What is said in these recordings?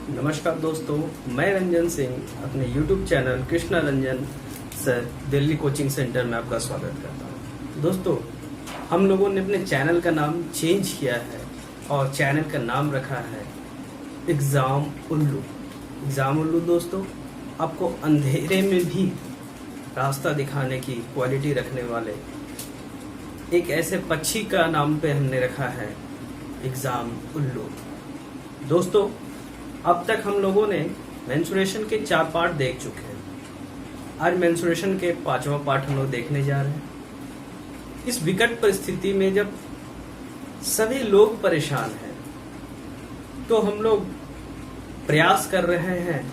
नमस्कार दोस्तों, मैं रंजन सिंह अपने YouTube channel Krishna Ranjan sir Delhi coaching centre में आपका स्वागत करता हूं। दोस्तों, हम लोगों ने अपने चैनल का नाम चेंज किया है और चैनल का नाम रखा है एग्जाम उल्लू। एग्जाम उल्लू दोस्तों, आपको अंधेरे में भी रास्ता दिखाने की क्वालिटी रखने वाले एक ऐसे पक्षी का नाम पे हमने रखा है एग्जाम उल्लू। दोस्तों, अब तक हम लोगों ने मेंसुरेशन के 4 पार्ट देख चुके हैं। आज मेंसुरेशन के 5वां पार्ट हम लोग देखने जा रहे हैं। इस विकट परिस्थिति में जब सभी लोग परेशान हैं, तो हम लोग प्रयास कर रहे हैं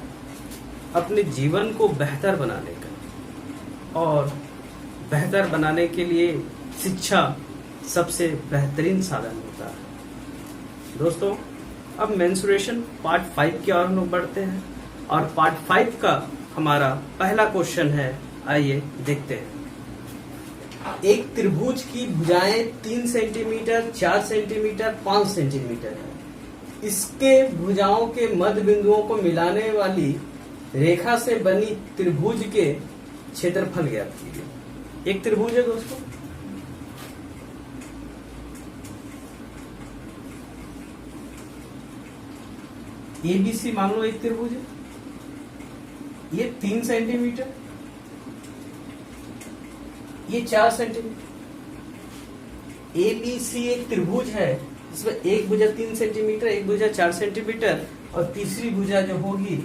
अपने जीवन को बेहतर बनाने का, और बेहतर बनाने के लिए शिक्षा सबसे बेहतरीन साधन होता है। दोस्तों, अब मेंसुरेशन पार्ट 5 की ओर हम लोग बढ़ते हैं और पार्ट 5 का हमारा पहला क्वेश्चन है। आइए देखते हैं। एक त्रिभुज की भुजाएं 3 सेंटीमीटर, 4 सेंटीमीटर, 5 सेंटीमीटर है। इसके भुजाओं के मध्य बिंदुओं को मिलाने वाली रेखा से बनी त्रिभुज के क्षेत्रफल ज्ञात कीजिए। एक त्रिभुज है दोस्तों, ABC मान लो एक त्रिभुज है। ये 3 सेंटीमीटर, ये 4 सेंटीमीटर। ABC एक त्रिभुज है, इसमें एक भुजा 3 सेंटीमीटर, एक भुजा 4 सेंटीमीटर और तीसरी भुजा जो होगी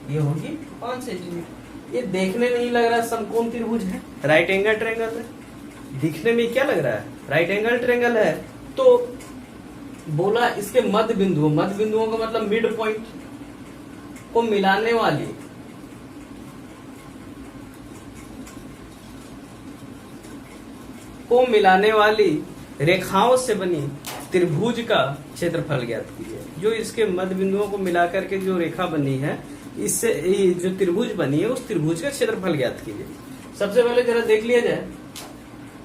ये होगी 5 सेंटीमीटर। ये देखने में ही लग रहा है समकोण त्रिभुज है, राइट एंगल ट्रायंगल है। दिखने में क्या लग रहा है? राइट एंगल ट्रायंगल है। तो बोला इसके मध्य बिंदुओं का मतलब मिड पॉइंट को मिलाने वाली रेखाओं से बनी त्रिभुज का क्षेत्रफल ज्ञात कीजिए। जो इसके मध्य बिंदुओं को मिलाकर के जो रेखा बनी है, इससे जो त्रिभुज बनी है उस त्रिभुज का क्षेत्रफल ज्ञात कीजिए। सबसे पहले जरा देख लिया जाए,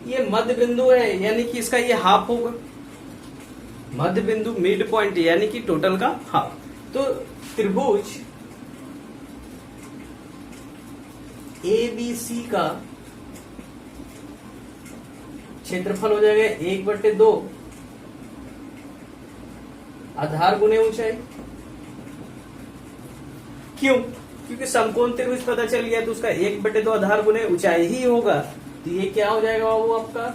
ये मध्य बिंदु है यानी कि इसका ये हाफ होगा। मध्य बिंदु मिड पॉइंट यानी कि टोटल का हाफ। तो त्रिभुज ABC का क्षेत्रफल हो जाएगा 1/2 आधार गुने ऊंचाई। क्यों? क्योंकि समकोण त्रिभुज पता चल गया, तो उसका 1/2 आधार गुने ऊंचाई ही होगा। तो ये क्या हो जाएगा वो आपका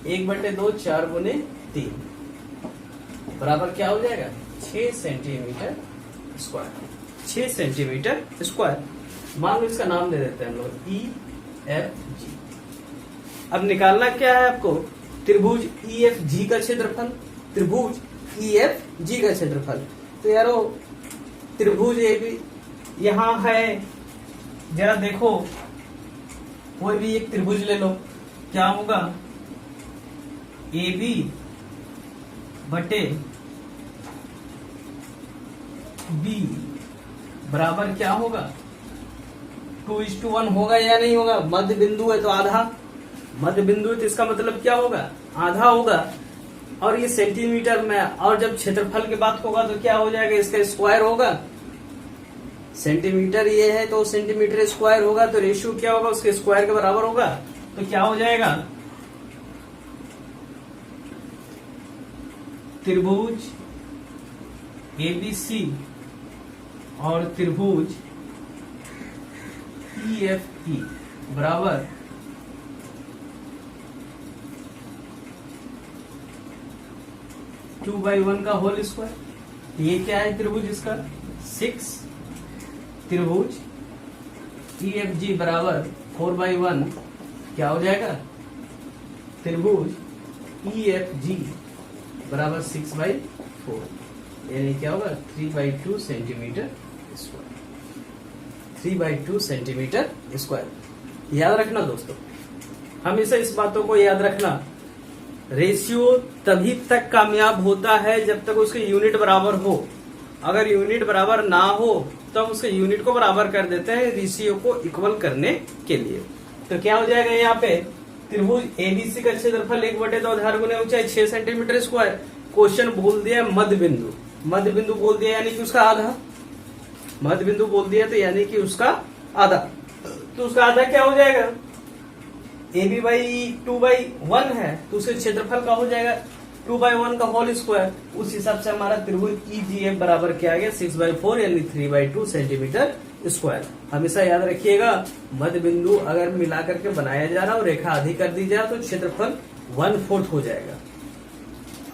1/2 4 गुने 3 बराबर क्या हो जाएगा 6 सेंटीमीटर स्क्वायर। 6 centimetre square. मान लो इसका नाम दे देते हैं हम लोग EFG। अब निकालना क्या है आपको? त्रिभुज EFG का क्षेत्रफल। त्रिभुज EFG का क्षेत्रफल। तो यारो त्रिभुज AB यहां है, जरा देखो, कोई भी एक त्रिभुज ले लो, क्या होगा? AB बटे B बराबर क्या होगा? 2:1 होगा या नहीं होगा? मध्य बिंदु है तो आधा, मध्य बिंदु है तो इसका मतलब क्या होगा? आधा होगा। और ये सेंटीमीटर में, और जब क्षेत्रफल की बात होगा तो क्या हो जाएगा? इसका स्क्वायर होगा। सेंटीमीटर ये है तो सेंटीमीटर स्क्वायर होगा, तो रेशियो क्या होगा? उसके स्क्वायर के बराबर होगा। तो क्या हो जाएगा? त्रिभुज ABC और त्रिभुज EFE बराबर 2/1 का होल स्क्वायर। ये क्या है त्रिभुज इसका? 6। त्रिभुज EFG बराबर 4/1 क्या हो जाएगा? त्रिभुज EFG बराबर 6/4 यानी क्या होगा? 3/2 सेंटीमीटर स्क्वायर। 3/2 centimetre square. याद रखना दोस्तों, हमेशा इस बातों को याद रखना। रेशियो तभी तक कामयाब होता है जब तक उसके यूनिट बराबर हो। अगर यूनिट बराबर ना हो तब उसके यूनिट को बराबर कर देते हैं रेशियो को इक्वल करने के लिए। तो क्या हो जाएगा यहाँ पे? त्रिभुज ABC का क्षेत्रफल 1/2 आधार गुने ऊंचाई 6 सेंटीमीटर स्क्वायर। क्वेश्चन बोल दिया मध्य बिंदु बोल दिया यानी कि उसका आधा। मध्य बिंदु बोल दिया तो यानी कि उसका आधा, तो उसका आधा क्या हो जाएगा, ए बी बाई 2/1 है तो उसके क्षेत्रफल का हो जाएगा 2/1 का होल स्क्वायर। उस हिसाब से हमारा त्रिभुज EGF बराबर क्या आ गया 6/4 यानी 3/2 सेंटीमीटर स्क्वायर। हमेशा याद रखिएगा मध्य बिंदु अगर मिला करके बनाया जा रहा और रेखा आधी कर दी जाए तो क्षेत्रफल 1/4 हो जाएगा।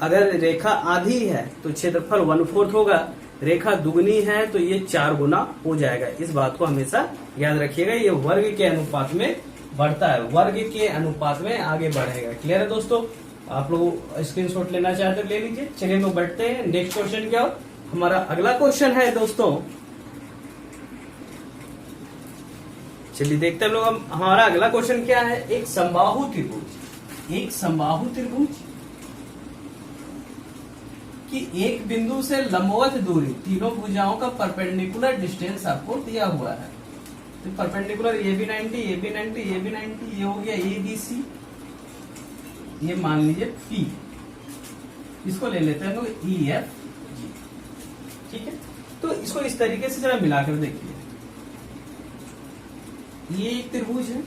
अगर रेखा आधी है तो क्षेत्रफल 1/4 होगा, रेखा दुगनी है तो ये 4 गुना हो जाएगा। इस बात को हमेशा याद रखिएगा, ये वर्ग के अनुपात में बढ़ता है, वर्ग के अनुपात में आगे बढ़ेगा। क्लियर है दोस्तों? आप लोग स्क्रीनशॉट लेना चाहते तो ले लीजिए। चलिए हम लोग बढ़ते हैं, नेक्स्ट क्वेश्चन क्या हो, हमारा अगला क्वेश्चन है दोस्तों। चलिए देखते हैं लोग, हमारा अगला क्वेश्चन क्या है, एक समबाहु त्रिभुज, एक समबाहु त्रिभुज कि एक बिंदु से लंबवत दूरी तीनों भुजाओं का परपेंडिकुलर डिस्टेंस आपको दिया हुआ है। तो perpendicular A B 90, A B 90, A B 90, ये हो गया ABC, ये मान लीजिए P, इसको ले लेते हैं लोग EFG। ठीक है, तो इसको इस तरीके से जरा मिलाकर देखिए, ये एक त्रिभुज है,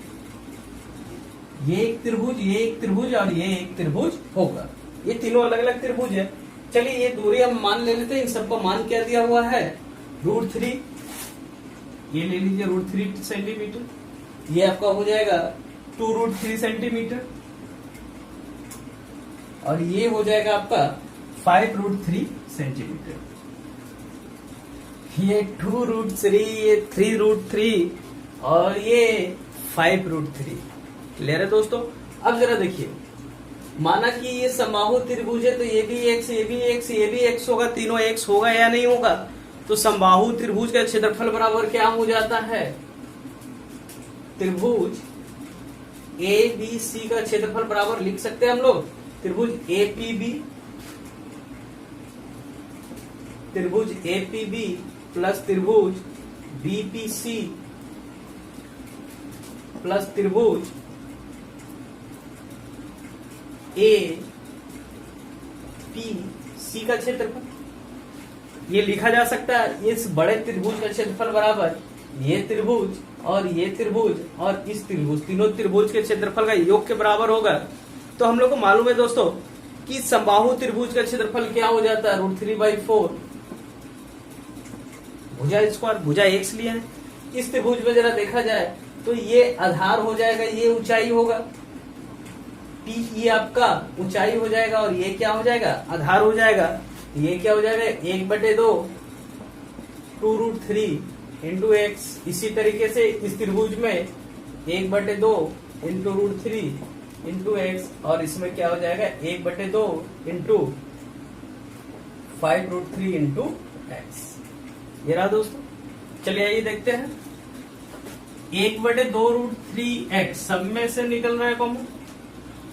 ये एक त्रिभुज, ये एक त्रिभुज और ये एक त्रिभुज होगा, ये तीनों अलग अलग त्रिभुज है। चलिए ये दूरी हम मान ले लेते हैं, इन सबको मान क्या दिया हुआ है √3, ये ले लीजिए √3 सेंटीमीटर, ये आपका हो जाएगा 2√3 सेंटीमीटर और ये हो जाएगा आपका 5√3 सेंटीमीटर, ये 2√3, ये 3√3 और ये 5√3। क्लियर है दोस्तों? अब जरा देखिए, माना कि ये समबाहु त्रिभुज है तो ये भी x, ये भी x, ये भी x होगा, तीनों x होगा या नहीं होगा? तो समबाहु त्रिभुज का क्षेत्रफल बराबर क्या हो जाता है, त्रिभुज ABC का क्षेत्रफल बराबर लिख सकते हैं हम लोग त्रिभुज APB, त्रिभुज APB प्लस त्रिभुज BPC प्लस त्रिभुज APC का क्षेत्रफल, ये लिखा जा सकता है इस बड़े त्रिभुज का क्षेत्रफल बराबर ये त्रिभुज और ये त्रिभुज और इस त्रिभुज, तीनों त्रिभुज के क्षेत्रफल का योग के बराबर होगा। तो हम लोग को मालूम है दोस्तों कि समबाहु त्रिभुज का क्षेत्रफल क्या हो जाता है √3/4 भुजा स्क्वायर, भुजा x लिया है। इस त्रिभुज में जरा देखा जाए तो ये आधार हो जाएगा, ये ऊंचाई होगा, P ये आपका ऊंचाई हो जाएगा और ये क्या हो जाएगा, आधार हो जाएगा। ये क्या हो जाएगा 1/2 2√3 इंटू x। इसी तरीके से इस त्रिभुज में 1/2 इंटू √3 इंटू x और इसमें क्या हो जाएगा 1/2 इंटू 5√3 इंटू x। ये रहा दोस्तों। चलिए आइए देखते हैं, 1/2 √3x सब में से निकल रहा है कॉमन,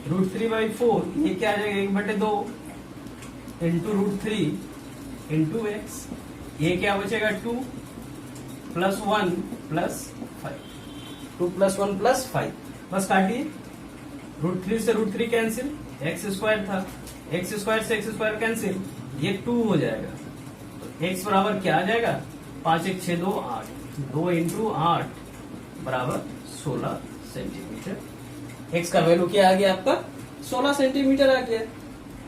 √3/4 ये क्या आ जाएगा 1/2 इंटू √3 इंटू x, ये क्या बचेगा 2 + 1 + 5, 2 + 1 + 5, बस काटिए, √3 से √3 कैंसिल, x² था, x² से x² कैंसिल, ये 2 हो जाएगा। तो x बराबर क्या आ जाएगा 5 × 1 = 6 2 8, 2 × 8 बराबर 16 सेंटीमीटर। x का वैल्यू क्या आ गया आपका 16 सेंटीमीटर आ गया।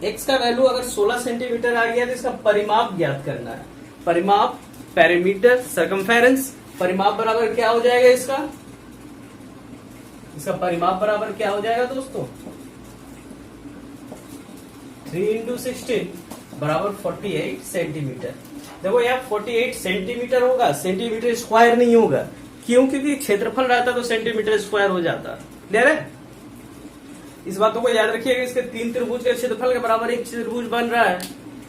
x का वैल्यू अगर 16 सेंटीमीटर आ गया तो इसका परिमाप ज्ञात करना है। परिमाप पेरीमीटर सरकमफेरेंस, परिमाप बराबर क्या हो जाएगा इसका परिमाप बराबर क्या हो जाएगा दोस्तों 3 × 16 बराबर 48 सेंटीमीटर। देखो यहाँ 48 सेंटीमीटर होगा, सेंटीमीटर स्क्वायर नहीं होगा। क्यों? क्योंकि क्षेत्रफल रहता तो सेंटीमीटर स्क्वायर हो जाता। क्लियर है? इस बातों को याद रखिएगा। इसके 3 त्रिभुज के क्षेत्रफल के बराबर एक त्रिभुज बन रहा है।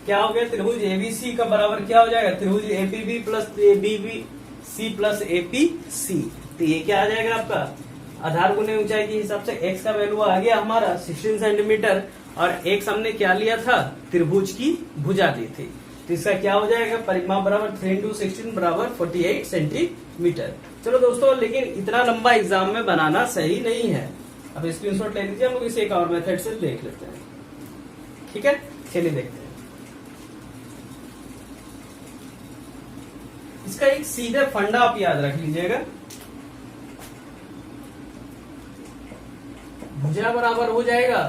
क्या हो गया त्रिभुज ABC का बराबर क्या हो जाएगा त्रिभुज APB plus BBC plus APC। तो ये क्या आ जाएगा आपका आधार गुने ऊंचाई के हिसाब से x का वैल्यू आ गया हमारा 16 सेंटीमीटर और x हमने क्या लिया था त्रिभुज की भुजा ली थी। तो इसका क्या हो जाएगा परिमाप बराबर 3 × 16 बराबर 48 सेंटीमीटर। चलो दोस्तों, लेकिन इतना लंबा एग्जाम में बनाना सही नहीं है। अब स्क्रीनशॉट ले लीजिए, हम लोग इसे एक और मेथड से देख लेते हैं। ठीक है, चलिए देखते हैं। इसका एक सीधे फंडा आप याद रख लीजिएगा, भुजा बराबर हो जाएगा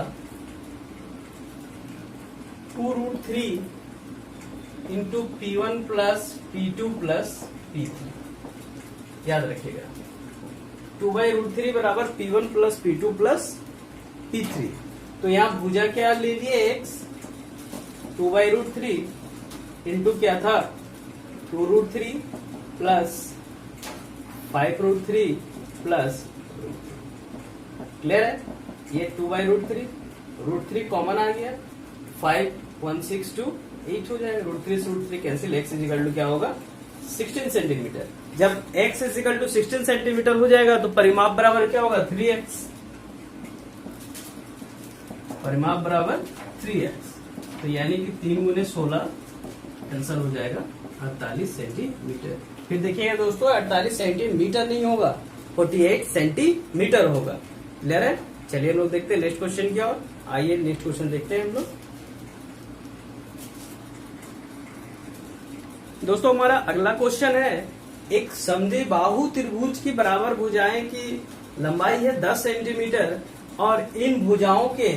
2√3 into P1 plus P2 plus P3। याद रखिएगा 2/√3 बराबर P1 plus P2 plus P3। तो यहां भुजा क्या ले लिए x, 2/√3 इंटू क्या था 2√3 प्लस 5√3 प्लस, क्लियर है? ये 2/√3, √3 कॉमन आ गया, 5 1 6 2 8 हो जाएगा, √3 से √3 कैंसिल, x इजिकल टू क्या होगा 16 सेंटीमीटर। जब x इजिकल टू 16 सेंटीमीटर हो जाएगा तो परिमाप बराबर क्या होगा 3x, परिमाप बराबर 3x। तो यानी कि 3 गुने 16 आंसर हो जाएगा 48 सेंटीमीटर। फिर देखिएगा दोस्तों 48 सेंटीमीटर नहीं होगा, 48 सेंटीमीटर होगा। क्लियर है? चलिए हम लोग देखते हैं नेक्स्ट क्वेश्चन क्या हो। आइए नेक्स्ट क्वेश्चन देखते हैं हम लोग। दोस्तों हमारा अगला क्वेश्चन है, एक समद्विबाहु त्रिभुज की बराबर भुजाएं की लंबाई है 10 सेंटीमीटर और इन भुजाओं के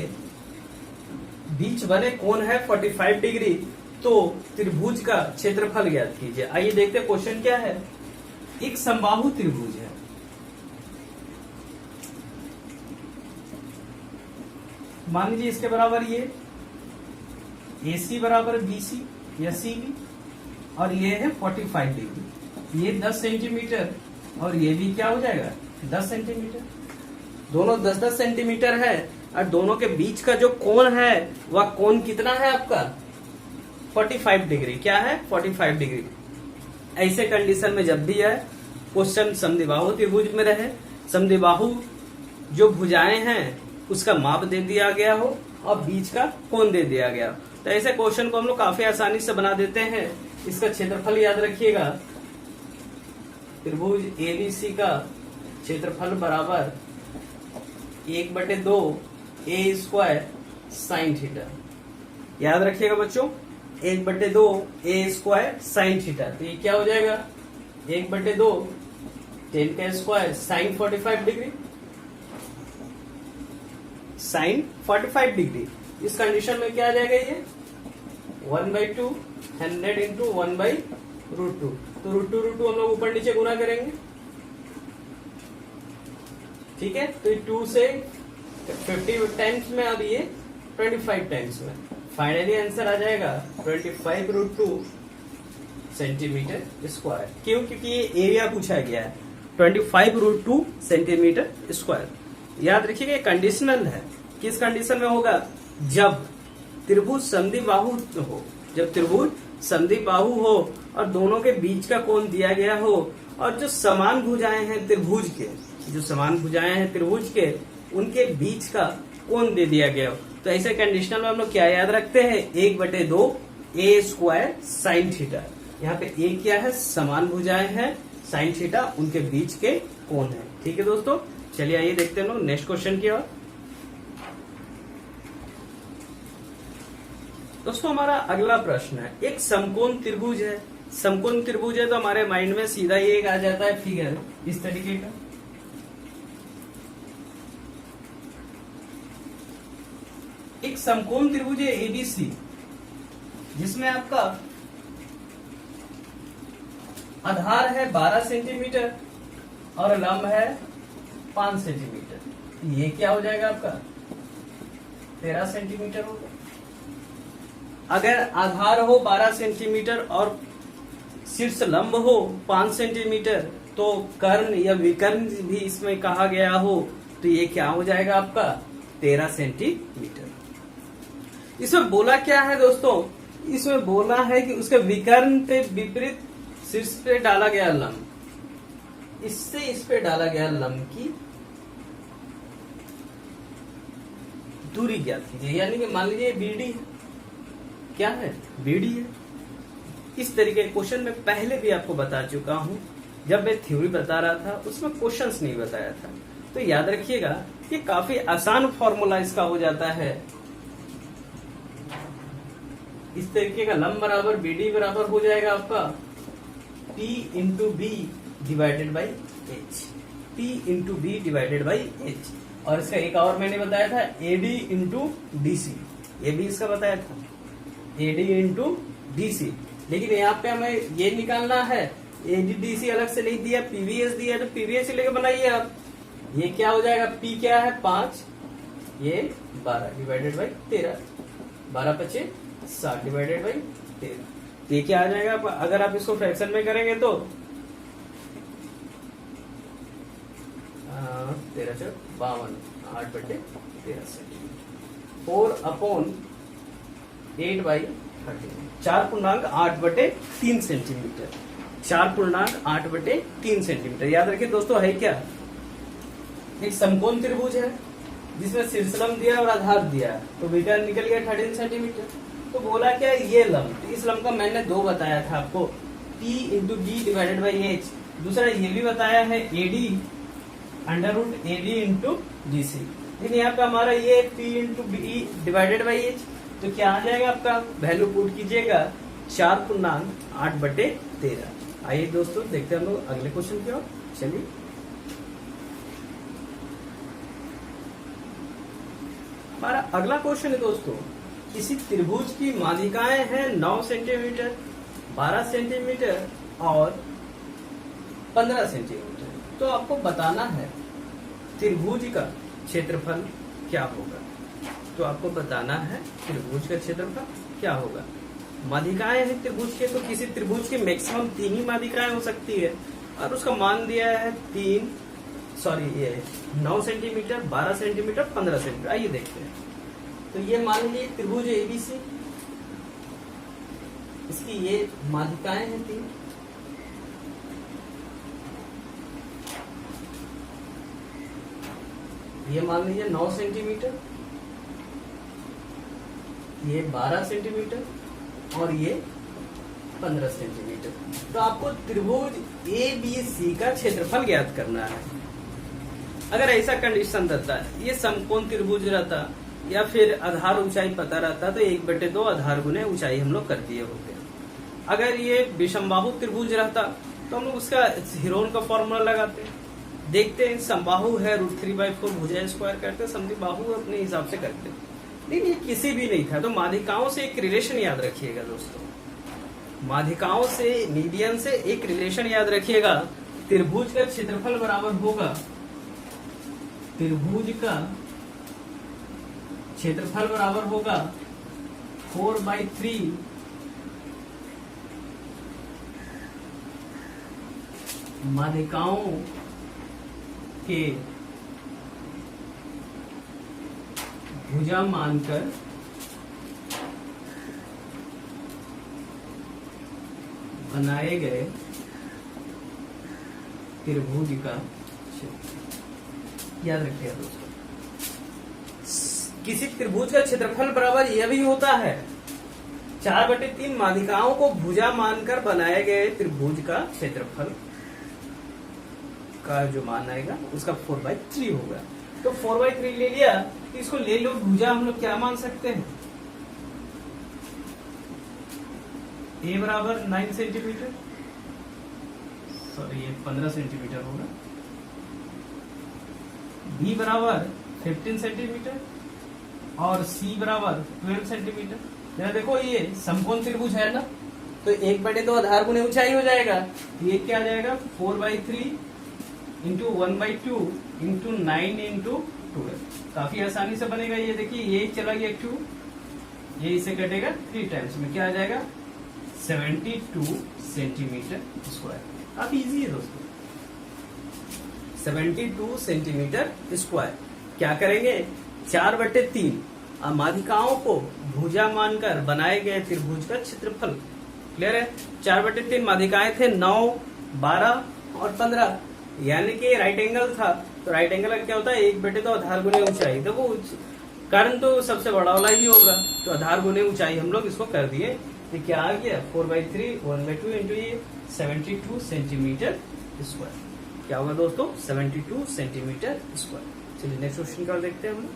बीच बने कोण है 45 डिग्री, तो त्रिभुज का क्षेत्रफल ज्ञात कीजिए। आइए देखते हैं क्वेश्चन क्या है। एक समबाहु त्रिभुज है, मान लीजिए इसके बराबर ये AC बराबर BC या CB और ये है 45 डिग्री, ये 10 सेंटीमीटर और ये भी क्या हो जाएगा 10 सेंटीमीटर, दोनों 10-10 सेंटीमीटर है और दोनों के बीच का जो कोण है वह कोण कितना है आपका 45 डिग्री। क्या है 45 डिग्री। ऐसे कंडीशन में जब भी है क्वेश्चन समद्विबाहु त्रिभुज में रहे, समद्विबाहु जो भुजाएं हैं उसका माप दे दिया गया हो और बीच का कोण दे दिया गया, तो ऐसे क्वेश्चन को हम लोग काफी आसानी से बना देते हैं। इसका क्षेत्रफल याद रखिएगा, त्रिभुज ABC का क्षेत्रफल बराबर 1/2 A² साइन थीटा। याद रखिएगा बच्चों 1/2 A² साइन थीटा। तो ये क्या हो जाएगा 1/2 10 का square sine 45 degree, sine 45 degree. इस कंडीशन में क्या आ जाएगा ये 1/2 100 इंटू 1/√2। तो √2 हम लोग ऊपर नीचे गुना करेंगे, ठीक है। तो 2 से 50 टाइम्स में और ये 25 टाइम्स में, फाइनली आंसर आ जाएगा 25√2 सेंटीमीटर स्क्वायर। क्यों? क्योंकि ये एरिया पूछा गया है 25√2 सेंटीमीटर स्क्वायर। याद रखिएगा ये कंडीशनल है। किस कंडीशन में होगा? जब त्रिभुज समद्विबाहु हो, जब त्रिभुज समद्विबाहु हो और दोनों के बीच का कोण दिया गया हो और जो समान भुजाएं हैं त्रिभुज के, जो समान भुजाएं हैं त्रिभुज के, उनके बीच का कोण दे दिया गया हो। तो ऐसे कंडीशनल में हम लोग क्या याद रखते हैं 1/2 A² साइन थीटा। यहाँ पे A क्या है समान भुजाएं हैं, साइन थीटा उनके बीच के कोण है। ठीक है दोस्तों, चलिए आइए देखते हैं लोग नेक्स्ट क्वेश्चन की ओर। दोस्तों हमारा अगला प्रश्न है, एक समकोण त्रिभुज है। समकोण त्रिभुज है तो हमारे माइंड में सीधा ये आ जाता है फिगर इस तरीके का। एक समकोण त्रिभुज है ABC, जिसमें आपका आधार है 12 सेंटीमीटर और लंब है 5 सेंटीमीटर। ये क्या हो जाएगा आपका 13 सेंटीमीटर होगा। अगर आधार हो 12 सेंटीमीटर और शीर्ष लंब हो 5 सेंटीमीटर तो कर्ण या विकर्ण भी इसमें कहा गया हो तो ये क्या हो जाएगा आपका 13 सेंटीमीटर। इसमें बोला क्या है दोस्तों? इसमें बोला है कि उसके विकर्ण पे विपरीत शीर्ष पे डाला गया लंब, इससे इस पे डाला गया लंब की दूरी ज्ञात कीजिए। यानी कि मान लीजिए BD है, क्या है BD है। इस तरीके के क्वेश्चन में पहले भी आपको बता चुका हूं, जब मैं थ्योरी बता रहा था उसमें क्वेश्चंस नहीं बताया था। तो याद रखिएगा ये काफी आसान फॉर्मूला इसका हो जाता है। इस तरीके का लंब बराबर BD बराबर हो जाएगा आपका P into B divided by H, P into B divided by H. और इसका एक और मैंने बताया था AD इंटू DC, ये भी इसका बताया था AD इंटू DC। लेकिन यहाँ पे हमें ये निकालना है, AD/DC अलग से नहीं दिया, PVS दिया, तो PVS लेके बनाइए आप। ये क्या हो जाएगा, P क्या है 5, ये 12 डिवाइडेड बाई 13, 12 पचे 60 डिवाइडेड बाई 13। ये क्या आ जाएगा, अगर आप इसको फ्रैक्शन में करेंगे तो 13 52, 8 बटे 13 सेंटीमीटर, 4/8/13, 4.8/3 सेंटीमीटर, 4.8/3 सेंटीमीटर। याद रखिए दोस्तों, है क्या, एक समकोण त्रिभुज है जिसमें शीर्षलंब दिया और आधार दिया, तो बेटा निकल गया 13 सेंटीमीटर। तो बोला क्या, ये लंब, तो इस लंब का मैंने 2 बताया था आपको, P into B divided by H. दूसरा ये भी बताया है AD √AD इंटू DC। लेकिन यहाँ पे हमारा ये P into B divided by H, तो क्या आ जाएगा आपका, वैल्यू पुट कीजिएगा 4.8/13। आइए दोस्तों देखते हैं हम लोग अगले क्वेश्चन की ओर। चलिए, हमारा अगला क्वेश्चन है दोस्तों, किसी त्रिभुज की माध्यिकाएं हैं 9 सेंटीमीटर, 12 सेंटीमीटर और 15 सेंटीमीटर। तो आपको बताना है त्रिभुज का क्षेत्रफल क्या होगा। तो आपको बताना है त्रिभुज का क्षेत्रफल क्या होगा। माध्यिकाएं हैं त्रिभुज के, तो किसी त्रिभुज की मैक्सिमम 3 ही माध्यिकाएं हो सकती है, और उसका मान दिया है 9 सेंटीमीटर, 12 सेंटीमीटर, 15 सेंटीमीटर। आइए देखते हैं। तो ये मान लीजिए त्रिभुज ABC, इसकी ये माध्यिकाएं हैं 3। ये मान लीजिए 9 सेंटीमीटर, ये 12 सेंटीमीटर और ये 15 सेंटीमीटर। तो आपको त्रिभुज ABC का क्षेत्रफल ज्ञात करना है। अगर ऐसा कंडीशन रहता है, ये समकोण त्रिभुज रहता या फिर आधार ऊंचाई पता रहता, तो 1/2 आधार गुने ऊंचाई हम लोग कर दिए होते। अगर ये विषमबाहु त्रिभुज रहता तो हम लोग उसका हीरोन का फॉर्मूला लगाते, देखते हैं समबाहु है √3/4 भुजा स्क्वायर करते, समद्विबाहु अपने हिसाब से करते। लेकिन ये किसी भी नहीं था, तो माध्यिकाओं से एक रिलेशन याद रखिएगा दोस्तों, माध्यिकाओं से, मीडियन से एक रिलेशन याद रखिएगा। त्रिभुज का क्षेत्रफल बराबर होगा, त्रिभुज का क्षेत्रफल बराबर होगा 4/3 माध्यिकाओं के भुजा मानकर बनाए गए त्रिभुज का क्षेत्रफल। याद रखिएगा दोस्तों, किसी त्रिभुज का क्षेत्रफल बराबर यह भी होता है 4/3 माध्यिकाओं को भुजा मानकर बनाए गए त्रिभुज का क्षेत्रफल का जो मान आएगा उसका 4/3 होगा। तो 4/3 ले लिया, तो इसको ले लो भुजा, हम लोग क्या मान सकते हैं, A बराबर 9 सेंटीमीटर, सॉरी ये 15 सेंटीमीटर होगा, B बराबर 15 सेंटीमीटर और C बराबर 12 सेंटीमीटर। जरा देखो ये समकोण त्रिभुज है ना, तो 1/2 आधार गुने ऊंचाई हो जाएगा। ये क्या आ जाएगा 4/3 इंटू 1/2 इंटू 9 इंटू 12। काफी आसानी से बनेगा। ये देखिए ये चला गया 2, ये इसे कटेगा 3 टाइम्स में, क्या आ जाएगा 72 सेंटीमीटर स्क्वायर। काफी इजी है दोस्तों, 72 सेंटीमीटर स्क्वायर। क्या करेंगे 4/3 माध्यिकाओं को भुजा मानकर बनाए गए त्रिभुज का क्षेत्रफल। क्लियर है, 4/3 माध्यिकाएं थे 9, 12 और 15, यानी कि राइट एंगल था। तो राइट एंगल का क्या होता है 1/2 आधार गुने ऊंचाई, तो वो कारण तो सबसे बड़ा वाला ही होगा, तो आधार गुने ऊंचाई हम लोग इसको कर दिए। तो क्या आ गया 4/3 1/2 इंटू ये 72 सेंटीमीटर स्क्वायर। क्या होगा दोस्तों 72 सेंटीमीटर स्क्वायर। चलिए नेक्स्ट क्वेश्चन का देखते हैं हम।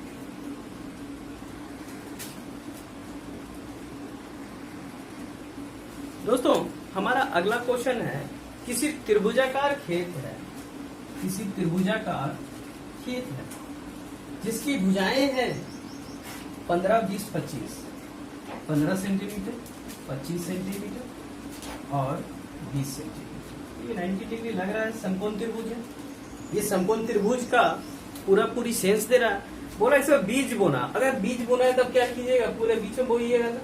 दोस्तों हमारा अगला क्वेश्चन है किसी त्रिभुजाकार खेत है, किसी त्रिभुजाकार खेत है जिसकी भुजाएं हैं 15, 20, 25, 15 सेंटीमीटर, 25 सेंटीमीटर और 20 सेंटीमीटर। ये 90 डिग्री लग रहा है, समकोण त्रिभुज है। ये समकोण त्रिभुज का पूरी सेंस दे रहा है। बोला इसमें बीज बोना, अगर बीज बोना है तब क्या कीजिएगा, पूरे बीच में बोइएगा ना।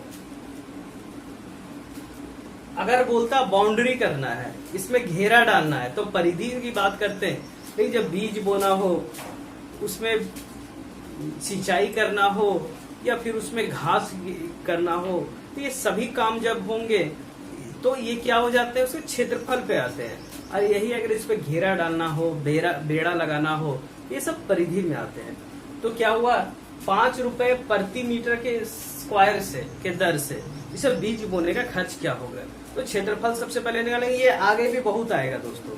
अगर बोलता बाउंड्री करना है, इसमें घेरा डालना है, तो परिधि की बात करते हैं। लेकिन जब बीज बोना हो, उसमें सिंचाई करना हो या फिर उसमें घास करना हो, तो ये सभी काम जब होंगे तो ये क्या हो जाते हैं, उसके क्षेत्रफल पे आते हैं। और यही अगर इस पे घेरा डालना हो, बेड़ा लगाना हो, ये सब परिधि में आते हैं। तो क्या हुआ, 5 रुपए प्रति मीटर के स्क्वायर से के दर से इसे बीज बोने का खर्च क्या होगा। तो क्षेत्रफल सबसे पहले निकालेंगे। ये आगे भी बहुत आएगा दोस्तों,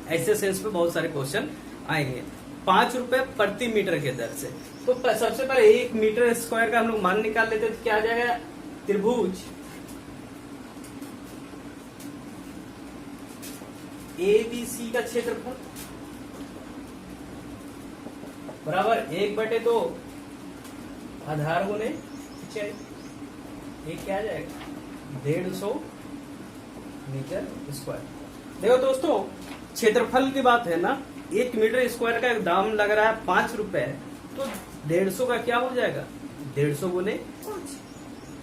ऐसे सेंस पे बहुत सारे क्वेश्चन आएंगे। 5 रुपए प्रति मीटर के दर से, तो सबसे पहले 1 मीटर स्क्वायर का हम लोग मान निकाल लेते, तो क्या आ जाएगा, त्रिभुज ABC का क्षेत्रफल बराबर 1/2 आधार गुने ऊंचाई। एक क्या आ जाएगा, 150 मीटर स्क्वायर। देखो दोस्तों, क्षेत्रफल की बात है ना, 1 मीटर स्क्वायर का दाम लग रहा है 5 रुपए, तो 150 का क्या हो जाएगा, 150 गुने 5,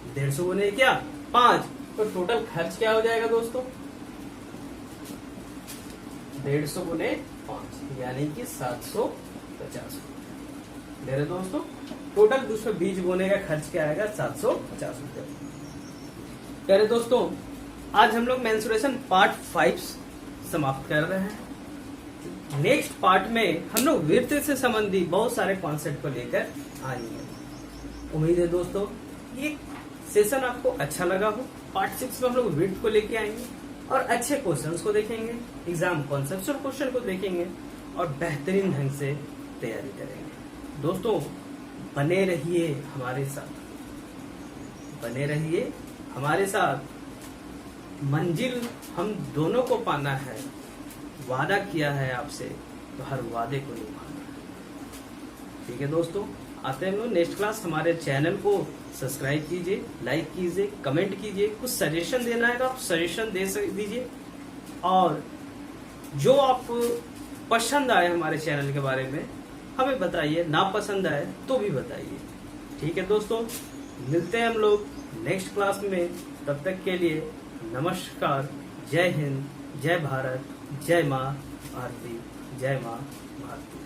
150 गुने क्या 5। तो टोटल खर्च क्या हो जाएगा दोस्तों, 150 गुने 5 यानी कि 750 ले रहे दोस्तों। टोटल उसमें बीज बोने का खर्च क्या आएगा, 750 रुपए। कह रहे दोस्तों, आज हम लोग मेंसुरेशन पार्ट 5 समाप्त कर रहे हैं। नेक्स्ट पार्ट में हम लोग विड्थ से संबंधित बहुत सारे कॉन्सेप्ट को लेकर आएंगे। उम्मीद है दोस्तों ये सेशन आपको अच्छा लगा हो। पार्ट 6 में हम लोग विड्थ को लेके आएंगे और अच्छे क्वेश्चंस को देखेंगे, एग्जाम कॉन्सेप्चुअल क्वेश्चन को देखेंगे और बेहतरीन ढंग से तैयारी करेंगे। दोस्तों बने रहिए हमारे साथ, बने रहिए हमारे साथ। मंजिल हम दोनों को पाना है, वादा किया है आपसे तो हर वादे को निभाना है। ठीक है दोस्तों, आते हैं हम लोग नेक्स्ट क्लास। हमारे चैनल को सब्सक्राइब कीजिए, लाइक कीजिए, कमेंट कीजिए। कुछ सजेशन देना है तो आप सजेशन दे दीजिए, और जो आप पसंद आए हमारे चैनल के बारे में हमें बताइए, ना पसंद आए तो भी बताइए। ठीक है दोस्तों, मिलते हैं हम लोग नेक्स्ट क्लास में। तब तक के लिए नमस्कार, जय हिंद, जय भारत, जय माँ भारती, जय माँ भारती।